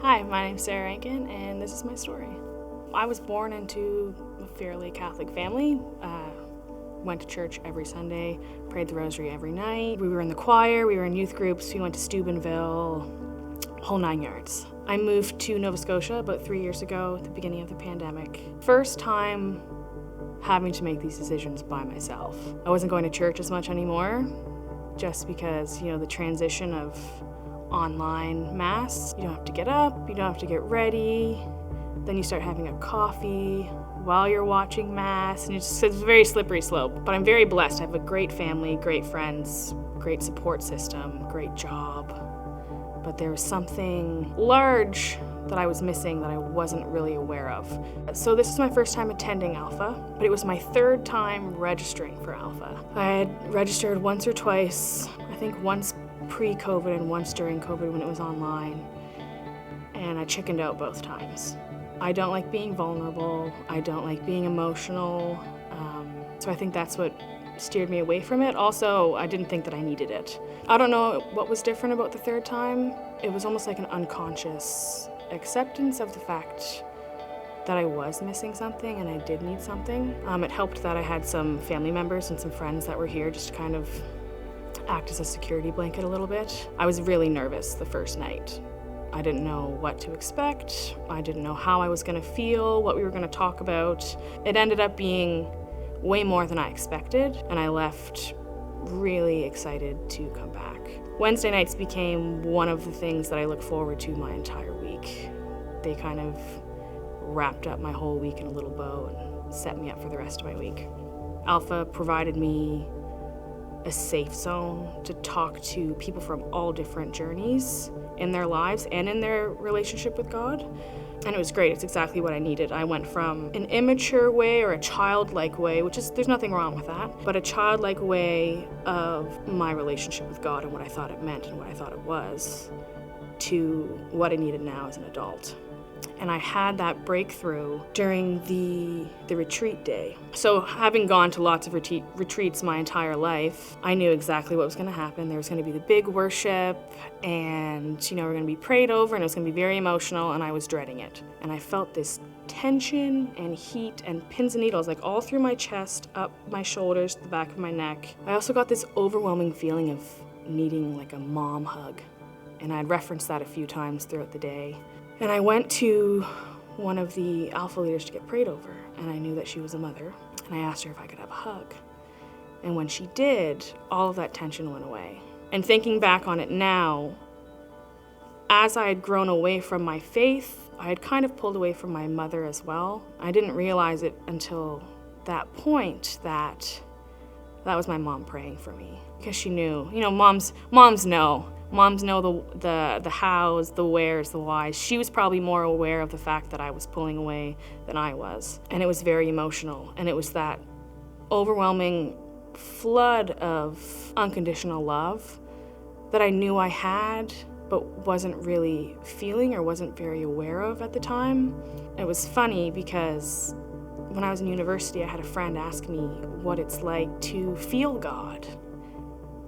Hi, my name's Sarah Rankin, and this is my story. I was born into a fairly Catholic family. Went to church every Sunday, prayed the rosary every night. We were in the choir, we were in youth groups, we went to Steubenville, whole 9 yards. I moved to Nova Scotia about 3 years ago at the beginning of the pandemic. First time having to make these decisions by myself. I wasn't going to church as much anymore, just because, the transition of online mass, you don't have to get up, you don't have to get ready, then you start having a coffee while you're watching mass, and it's a very slippery slope. But I'm very blessed. I have a great family, great friends, great support system, great job. But there was something large that I was missing that I wasn't really aware of. So this is my first time attending Alpha, but it was my third time registering for Alpha. I had registered once or twice, I think once pre-COVID and once during COVID when it was online, and I chickened out both times. I don't like being vulnerable, I don't like being emotional, so I think that's what steered me away from it. Also, I didn't think that I needed it. I don't know what was different about the third time. It was almost like an unconscious acceptance of the fact that I was missing something and I did need something. It helped that I had some family members and some friends that were here just to kind of act as a security blanket a little bit. I was really nervous the first night. I didn't know what to expect. I didn't know how I was going to feel, what we were going to talk about. It ended up being way more than I expected, and I left really excited to come back. Wednesday nights became one of the things that I look forward to my entire week. They kind of wrapped up my whole week in a little bow and set me up for the rest of my week. Alpha provided me a safe zone to talk to people from all different journeys in their lives and in their relationship with God. And it was great. It's exactly what I needed. I went from an immature way or a childlike way, there's nothing wrong with that, but a childlike way of my relationship with God and what I thought it meant and what I thought it was, to what I needed now as an adult. And I had that breakthrough during the retreat day. So having gone to lots of retreats my entire life, I knew exactly what was going to happen. There was going to be the big worship, and we're going to be prayed over, and it was going to be very emotional, and I was dreading it. And I felt this tension and heat and pins and needles like all through my chest, up my shoulders, the back of my neck. I also got this overwhelming feeling of needing like a mom hug. And I'd referenced that a few times throughout the day. And I went to one of the Alpha leaders to get prayed over, and I knew that she was a mother, and I asked her if I could have a hug. And when she did, all of that tension went away. And thinking back on it now, as I had grown away from my faith, I had kind of pulled away from my mother as well. I didn't realize it until that point that was my mom praying for me, because she knew. Moms know. Moms know the hows, the wheres, the whys. She was probably more aware of the fact that I was pulling away than I was. And it was very emotional. And it was that overwhelming flood of unconditional love that I knew I had, but wasn't really feeling or wasn't very aware of at the time. It was funny because when I was in university, I had a friend ask me what it's like to feel God.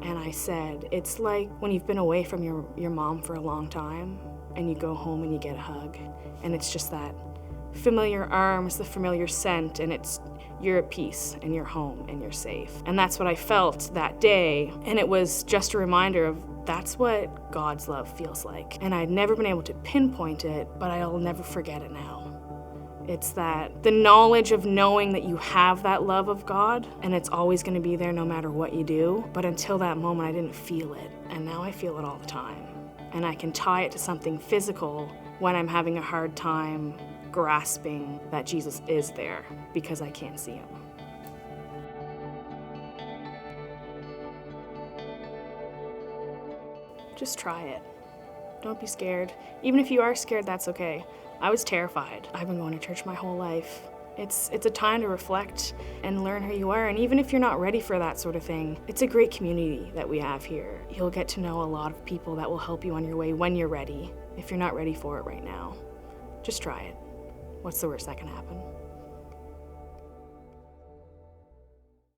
And I said, it's like when you've been away from your mom for a long time and you go home and you get a hug. And it's just that familiar arms, the familiar scent, and you're at peace and you're home and you're safe. And that's what I felt that day. And it was just a reminder of that's what God's love feels like. And I'd never been able to pinpoint it, but I'll never forget it now. It's that the knowledge of knowing that you have that love of God, and it's always going to be there no matter what you do. But until that moment, I didn't feel it, and now I feel it all the time. And I can tie it to something physical when I'm having a hard time grasping that Jesus is there because I can't see him. Just try it. Don't be scared. Even if you are scared, that's okay. I was terrified. I've been going to church my whole life. It's a time to reflect and learn who you are, and even if you're not ready for that sort of thing, it's a great community that we have here. You'll get to know a lot of people that will help you on your way when you're ready, if you're not ready for it right now. Just try it. What's the worst that can happen?